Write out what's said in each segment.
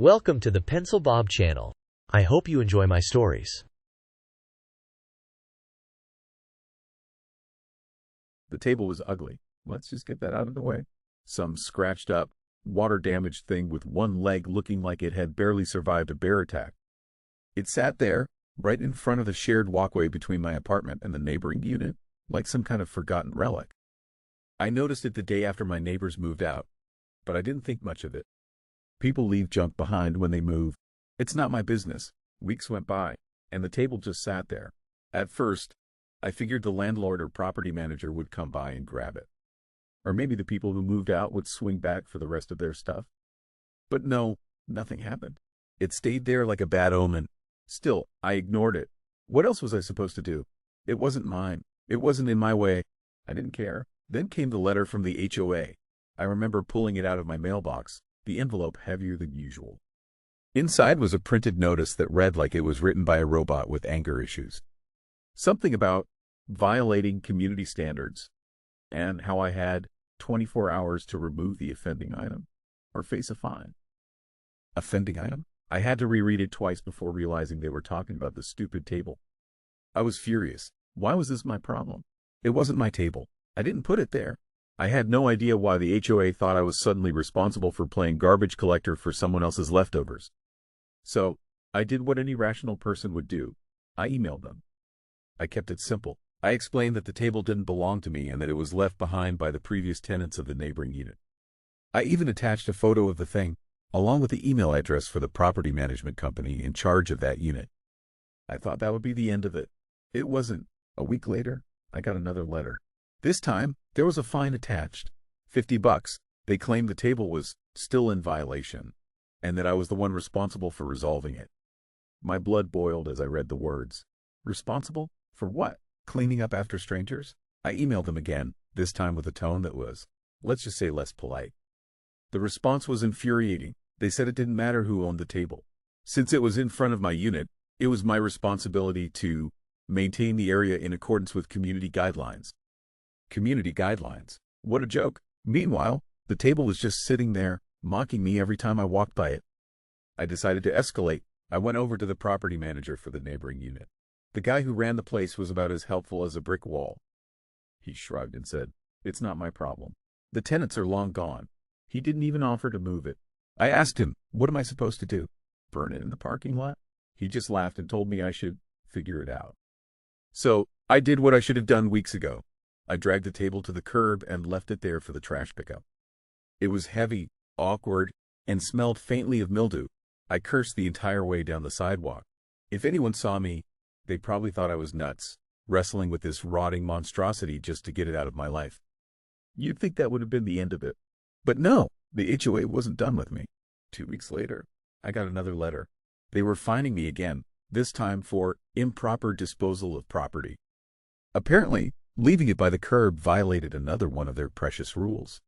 Welcome to the Pencil Bob channel. I hope you enjoy my stories. The table was ugly. Let's just get that out of the way. Some scratched up, water-damaged thing with one leg looking like it had barely survived a bear attack. It sat there, right in front of the shared walkway between my apartment and the neighboring unit, like some kind of forgotten relic. I noticed it the day after my neighbors moved out, but I didn't think much of it. People leave junk behind when they move. It's not my business. Weeks went by, and the table just sat there. At first, I figured the landlord or property manager would come by and grab it. Or maybe the people who moved out would swing back for the rest of their stuff. But no, nothing happened. It stayed there like a bad omen. Still, I ignored it. What else was I supposed to do? It wasn't mine. It wasn't in my way. I didn't care. Then came the letter from the HOA. I remember pulling it out of my mailbox, the envelope heavier than usual. Inside was a printed notice that read like it was written by a robot with anger issues. Something about violating community standards, and how I had 24 hours to remove the offending item, or face a fine. Offending item? I had to reread it twice before realizing they were talking about the stupid table. I was furious. Why was this my problem? It wasn't my table. I didn't put it there. I had no idea why the HOA thought I was suddenly responsible for playing garbage collector for someone else's leftovers. So, I did what any rational person would do. I emailed them. I kept it simple. I explained that the table didn't belong to me and that it was left behind by the previous tenants of the neighboring unit. I even attached a photo of the thing, along with the email address for the property management company in charge of that unit. I thought that would be the end of it. It wasn't. A week later, I got another letter. This time, there was a fine attached. $50. They claimed the table was still in violation, and that I was the one responsible for resolving it. My blood boiled as I read the words. Responsible? For what? Cleaning up after strangers? I emailed them again, this time with a tone that was, let's just say, less polite. The response was infuriating. They said it didn't matter who owned the table. Since it was in front of my unit, it was my responsibility to maintain the area in accordance with community guidelines. Community guidelines? What a joke. Meanwhile, the table was just sitting there, mocking me every time I walked by it. I decided to escalate. I went over to the property manager for the neighboring unit. The guy who ran the place was about as helpful as a brick wall. He shrugged and said, "It's not my problem. The tenants are long gone." He didn't even offer to move it. I asked him, "What am I supposed to do? Burn it in the parking lot?" He just laughed and told me I should figure it out. So, I did what I should have done weeks ago. I dragged the table to the curb and left it there for the trash pickup. It was heavy, awkward, and smelled faintly of mildew. I cursed the entire way down the sidewalk. If anyone saw me, they probably thought I was nuts, wrestling with this rotting monstrosity just to get it out of my life. You'd think that would have been the end of it. But no, the HOA wasn't done with me. 2 weeks later, I got another letter. They were fining me again, this time for improper disposal of property. Apparently, leaving it by the curb violated another one of their precious rules.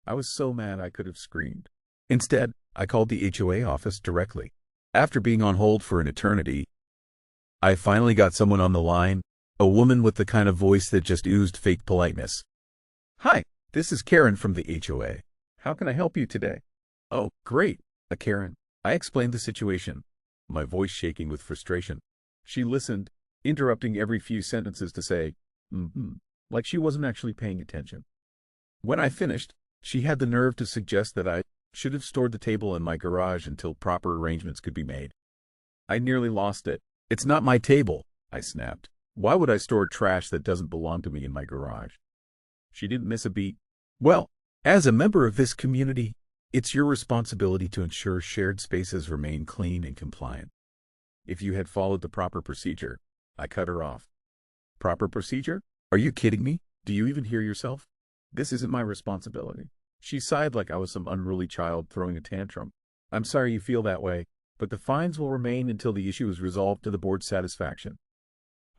I was so mad I could have screamed. Instead, I called the HOA office directly. After being on hold for an eternity, I finally got someone on the line, a woman with the kind of voice that just oozed fake politeness. "Hi, this is Karen from the HOA. How can I help you today?" "Oh, great, a Karen." I explained the situation, my voice shaking with frustration. She listened, interrupting every few sentences to say, like she wasn't actually paying attention. When I finished, she had the nerve to suggest that I should have stored the table in my garage until proper arrangements could be made. I nearly lost it. "It's not my table," I snapped. "Why would I store trash that doesn't belong to me in my garage?" She didn't miss a beat. "Well, as a member of this community, it's your responsibility to ensure shared spaces remain clean and compliant. If you had followed the proper procedure," I cut her off. "Proper procedure? Are you kidding me? Do you even hear yourself? This isn't my responsibility." She sighed like I was some unruly child throwing a tantrum. "I'm sorry you feel that way, but the fines will remain until the issue is resolved to the board's satisfaction."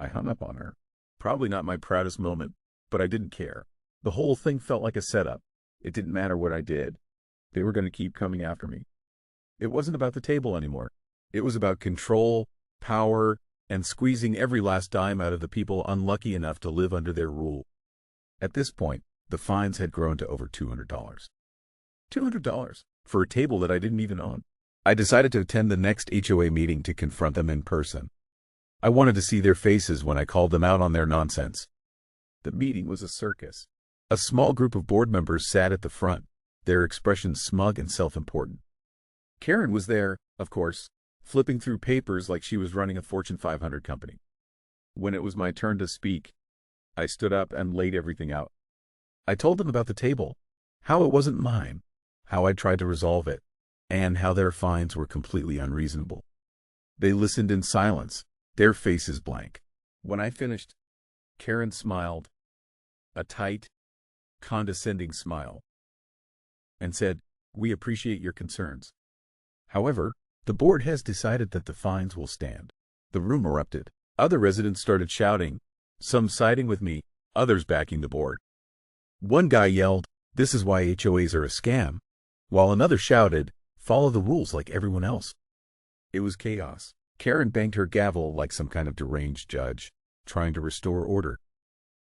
I hung up on her. Probably not my proudest moment, but I didn't care. The whole thing felt like a setup. It didn't matter what I did. They were going to keep coming after me. It wasn't about the table anymore. It was about control, power, and squeezing every last dime out of the people unlucky enough to live under their rule. At this point, the fines had grown to over $200. $200 for a table that I didn't even own. I decided to attend the next HOA meeting to confront them in person. I wanted to see their faces when I called them out on their nonsense. The meeting was a circus. A small group of board members sat at the front, their expressions smug and self-important. Karen was there, of course, flipping through papers like she was running a Fortune 500 company. When it was my turn to speak, I stood up and laid everything out. I told them about the table, how it wasn't mine, how I tried to resolve it, and how their fines were completely unreasonable. They listened in silence, their faces blank. When I finished, Karen smiled, a tight, condescending smile, and said, "We appreciate your concerns. However, the board has decided that the fines will stand." The room erupted. Other residents started shouting, some siding with me, others backing the board. One guy yelled, "This is why HOAs are a scam," while another shouted, "Follow the rules like everyone else." It was chaos. Karen banged her gavel like some kind of deranged judge, trying to restore order.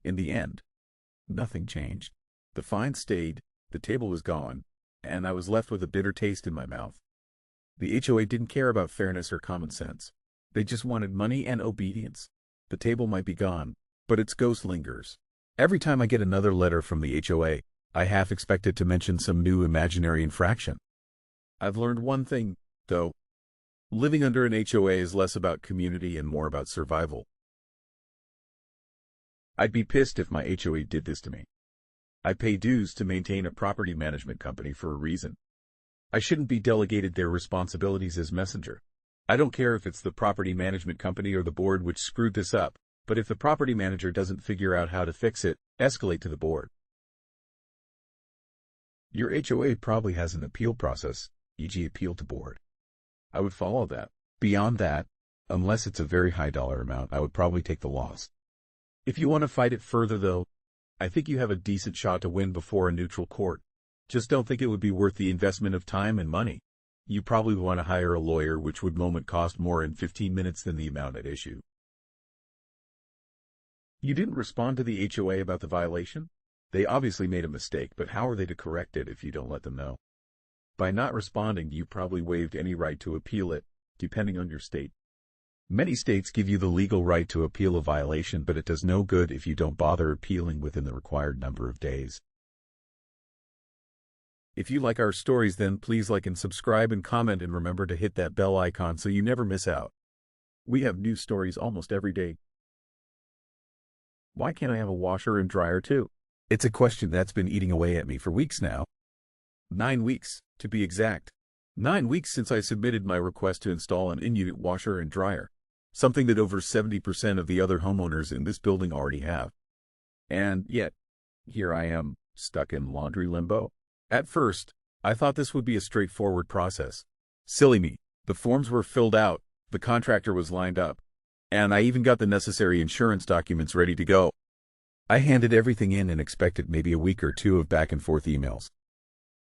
In the end, nothing changed. The fine stayed, the table was gone, and I was left with a bitter taste in my mouth. The HOA didn't care about fairness or common sense. They just wanted money and obedience. The table might be gone, but its ghost lingers. Every time I get another letter from the HOA, I half expect it to mention some new imaginary infraction. I've learned one thing, though. Living under an HOA is less about community and more about survival. I'd be pissed if my HOA did this to me. I pay dues to maintain a property management company for a reason. I shouldn't be delegated their responsibilities as messenger. I don't care if it's the property management company or the board which screwed this up, but if the property manager doesn't figure out how to fix it, escalate to the board. Your HOA probably has an appeal process, e.g. appeal to board. I would follow that. Beyond that, unless it's a very high dollar amount, I would probably take the loss. If you want to fight it further, though, I think you have a decent shot to win before a neutral court. Just don't think it would be worth the investment of time and money. You probably want to hire a lawyer, which would cost more in 15 minutes than the amount at issue. You didn't respond to the HOA about the violation? They obviously made a mistake, but how are they to correct it if you don't let them know? By not responding, you probably waived any right to appeal it, depending on your state. Many states give you the legal right to appeal a violation, but it does no good if you don't bother appealing within the required number of days. If you like our stories, then please like and subscribe and comment, and remember to hit that bell icon so you never miss out. We have new stories almost every day. Why can't I have a washer and dryer too? It's a question that's been eating away at me for weeks now. 9 weeks, to be exact. 9 weeks since I submitted my request to install an in-unit washer and dryer, something that over 70% of the other homeowners in this building already have. And yet, here I am, stuck in laundry limbo. At first, I thought this would be a straightforward process. Silly me. The forms were filled out, the contractor was lined up, and I even got the necessary insurance documents ready to go. I handed everything in and expected maybe a week or two of back and forth emails.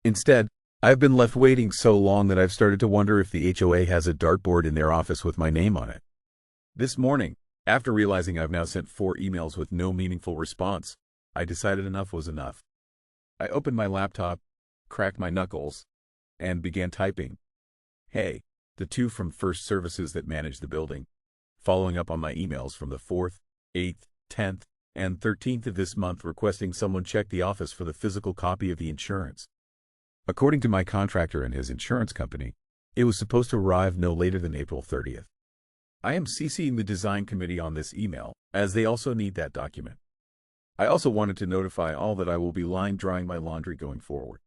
Instead, I've been left waiting so long that I've started to wonder if the HOA has a dartboard in their office with my name on it. This morning, after realizing I've now sent 4 emails with no meaningful response, I decided enough was enough. I opened my laptop, cracked my knuckles, and began typing. Hey, the 2 from First Services that manage the building, following up on my emails from the 4th, 8th, 10th, and 13th of this month requesting someone check the office for the physical copy of the insurance. According to my contractor and his insurance company, it was supposed to arrive no later than April 30th. I am CCing the design committee on this email, as they also need that document. I also wanted to notify all that I will be line drying my laundry going forward.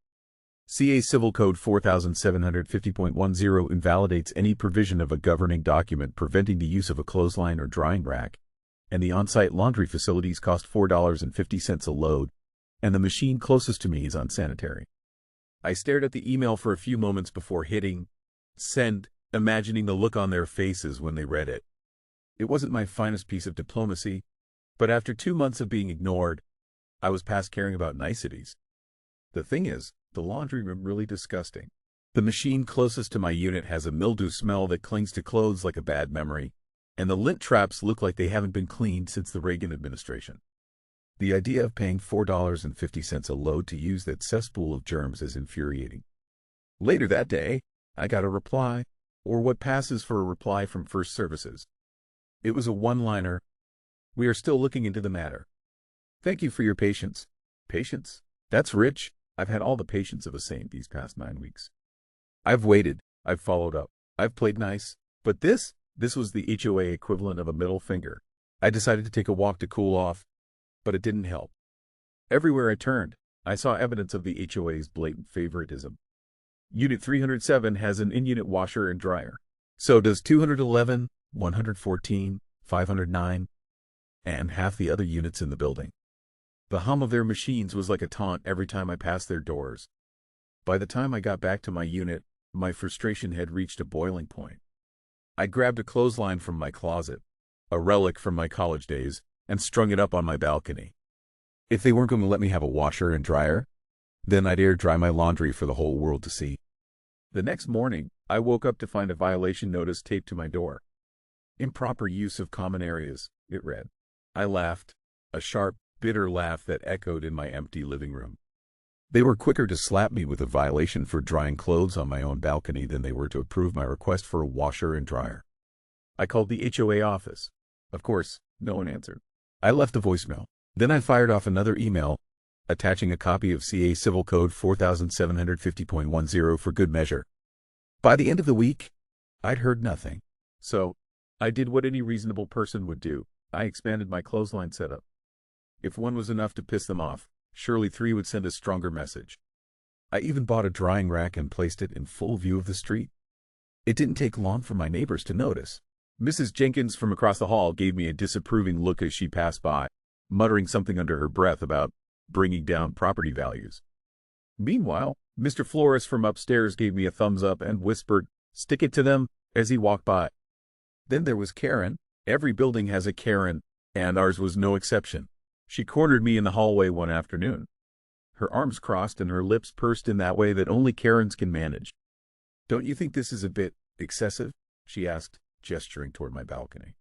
CA Civil Code 4750.10 invalidates any provision of a governing document preventing the use of a clothesline or drying rack, and the on-site laundry facilities cost $4.50 a load, and the machine closest to me is unsanitary. I stared at the email for a few moments before hitting send, imagining the look on their faces when they read it. It wasn't my finest piece of diplomacy, but after 2 months of being ignored, I was past caring about niceties. The thing is, the laundry room really disgusting. The machine closest to my unit has a mildew smell that clings to clothes like a bad memory, and the lint traps look like they haven't been cleaned since the Reagan administration. The idea of paying $4.50 a load to use that cesspool of germs is infuriating. Later that day, I got a reply, or what passes for a reply from First Services. It was a one-liner. We are still looking into the matter. Thank you for your patience. Patience? That's rich. I've had all the patience of a saint these past 9 weeks. I've waited. I've followed up. I've played nice. But this was the HOA equivalent of a middle finger. I decided to take a walk to cool off, but it didn't help. Everywhere I turned, I saw evidence of the HOA's blatant favoritism. Unit 307 has an in-unit washer and dryer. So does 211, 114, 509, and half the other units in the building. The hum of their machines was like a taunt every time I passed their doors. By the time I got back to my unit, my frustration had reached a boiling point. I grabbed a clothesline from my closet, a relic from my college days, and strung it up on my balcony. If they weren't going to let me have a washer and dryer, then I'd air dry my laundry for the whole world to see. The next morning, I woke up to find a violation notice taped to my door. Improper use of common areas, it read. I laughed, a sharp, bitter laugh that echoed in my empty living room. They were quicker to slap me with a violation for drying clothes on my own balcony than they were to approve my request for a washer and dryer. I called the HOA office. Of course, no one answered. I left a voicemail. Then I fired off another email, attaching a copy of CA Civil Code 4750.10 for good measure. By the end of the week, I'd heard nothing. So, I did what any reasonable person would do. I expanded my clothesline setup. If one was enough to piss them off, surely 3 would send a stronger message. I even bought a drying rack and placed it in full view of the street. It didn't take long for my neighbors to notice. Mrs. Jenkins from across the hall gave me a disapproving look as she passed by, muttering something under her breath about bringing down property values. Meanwhile, Mr. Flores from upstairs gave me a thumbs up and whispered, "Stick it to them," as he walked by. Then there was Karen. Every building has a Karen, and ours was no exception. She cornered me in the hallway one afternoon. Her arms crossed and her lips pursed in that way that only Karens can manage. "Don't you think this is a bit excessive?" she asked, gesturing toward my balcony.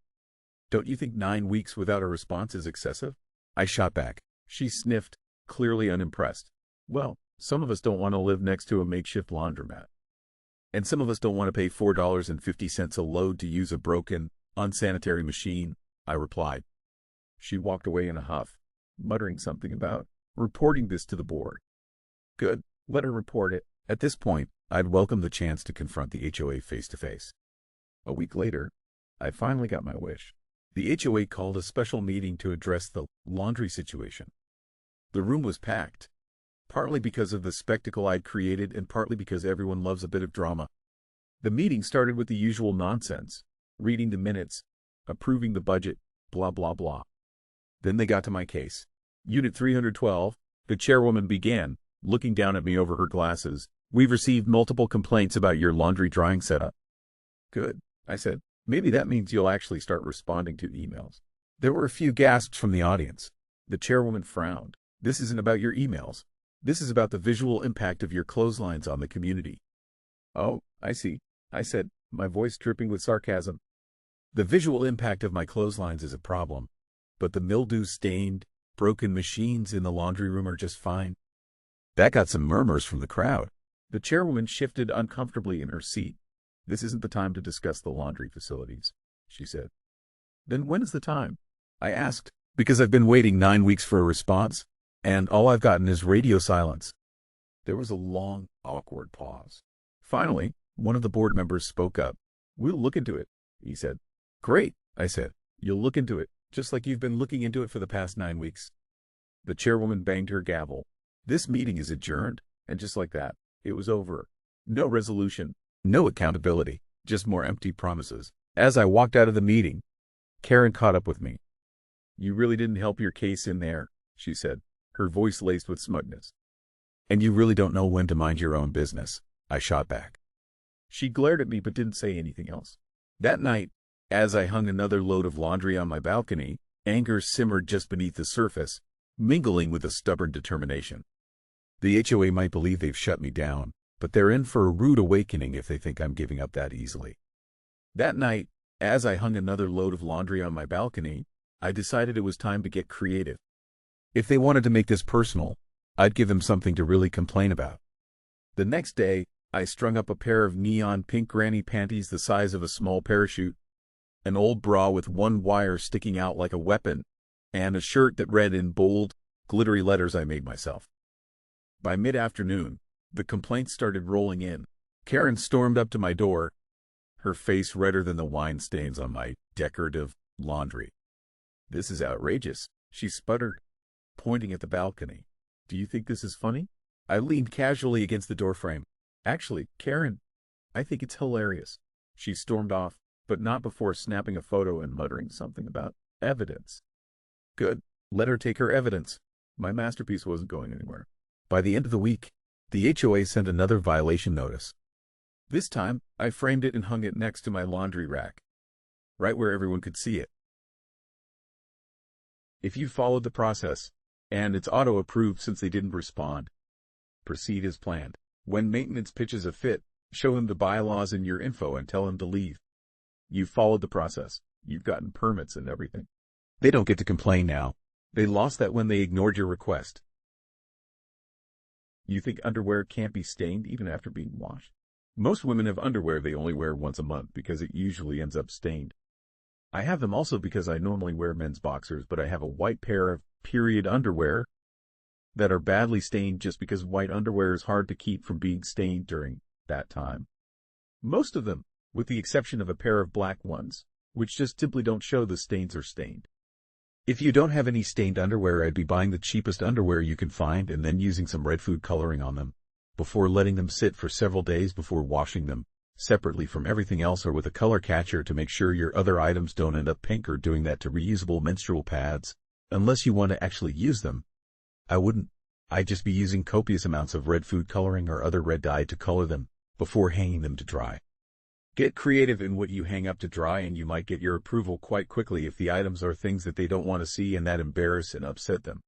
"Don't you think 9 weeks without a response is excessive?" I shot back. She sniffed, clearly unimpressed. "Well, some of us don't want to live next to a makeshift laundromat. And some of us don't want to pay $4.50 a load to use a broken, unsanitary machine," I replied. She walked away in a huff, muttering something about reporting this to the board. Good, let her report it. At this point, I'd welcome the chance to confront the HOA face-to-face. A week later, I finally got my wish. The HOA called a special meeting to address the laundry situation. The room was packed, partly because of the spectacle I'd created and partly because everyone loves a bit of drama. The meeting started with the usual nonsense, reading the minutes, approving the budget, blah blah blah. Then they got to my case. Unit 312, the chairwoman began, looking down at me over her glasses. "We've received multiple complaints about your laundry drying setup." "Good," I said. "Maybe that means you'll actually start responding to emails." There were a few gasps from the audience. The chairwoman frowned. "This isn't about your emails. This is about the visual impact of your clotheslines on the community." "Oh, I see," I said, my voice dripping with sarcasm. "The visual impact of my clotheslines is a problem, but the mildew-stained, broken machines in the laundry room are just fine." That got some murmurs from the crowd. The chairwoman shifted uncomfortably in her seat. "This isn't the time to discuss the laundry facilities," she said. "Then when is the time?" I asked, because I've been waiting 9 weeks for a response, and all I've gotten is radio silence. There was a long, awkward pause. Finally, one of the board members spoke up. "We'll look into it," he said. "Great," I said. "You'll look into it, just like you've been looking into it for the past 9 weeks. The chairwoman banged her gavel. "This meeting is adjourned," and just like that, it was over. No resolution, no accountability, just more empty promises. As I walked out of the meeting, Karen caught up with me. "You really didn't help your case in there," she said, her voice laced with smugness. "And you really don't know when to mind your own business," I shot back. She glared at me but didn't say anything else. That night, as I hung another load of laundry on my balcony, anger simmered just beneath the surface, mingling with a stubborn determination. The HOA might believe they've shut me down, but they're in for a rude awakening if they think I'm giving up that easily. That night, as I hung another load of laundry on my balcony, I decided it was time to get creative. If they wanted to make this personal, I'd give them something to really complain about. The next day, I strung up a pair of neon pink granny panties the size of a small parachute, an old bra with one wire sticking out like a weapon, and a shirt that read in bold, glittery letters I made myself. By mid-afternoon, the complaints started rolling in. Karen stormed up to my door, her face redder than the wine stains on my decorative laundry. "This is outrageous," she sputtered, pointing at the balcony. "Do you think this is funny?" I leaned casually against the doorframe. "Actually, Karen, I think it's hilarious." She stormed off, but not before snapping a photo and muttering something about evidence. Good. Let her take her evidence. My masterpiece wasn't going anywhere. By the end of the week, the HOA sent another violation notice. This time, I framed it and hung it next to my laundry rack, right where everyone could see it. If you followed the process, and it's auto-approved since they didn't respond, proceed as planned. When maintenance pitches a fit, show him the bylaws and your info and tell him to leave. You've followed the process. You've gotten permits and everything. They don't get to complain now. They lost that when they ignored your request. You think underwear can't be stained even after being washed? Most women have underwear they only wear once a month because it usually ends up stained. I have them also because I normally wear men's boxers, but I have a white pair of period underwear that are badly stained just because white underwear is hard to keep from being stained during that time. Most of them, with the exception of a pair of black ones, which just simply don't show the stains are stained. If you don't have any stained underwear, I'd be buying the cheapest underwear you can find and then using some red food coloring on them, before letting them sit for several days before washing them, separately from everything else or with a color catcher to make sure your other items don't end up pink, or doing that to reusable menstrual pads. Unless you want to actually use them, I wouldn't. I'd just be using copious amounts of red food coloring or other red dye to color them before hanging them to dry. Get creative in what you hang up to dry, and you might get your approval quite quickly if the items are things that they don't want to see and that embarrass and upset them.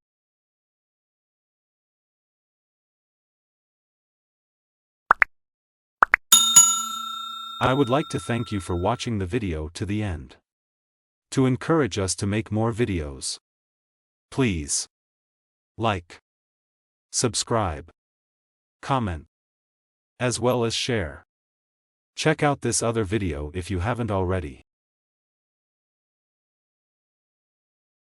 I would like to thank you for watching the video to the end. To encourage us to make more videos, please like, subscribe, comment, as well as share. Check out this other video if you haven't already.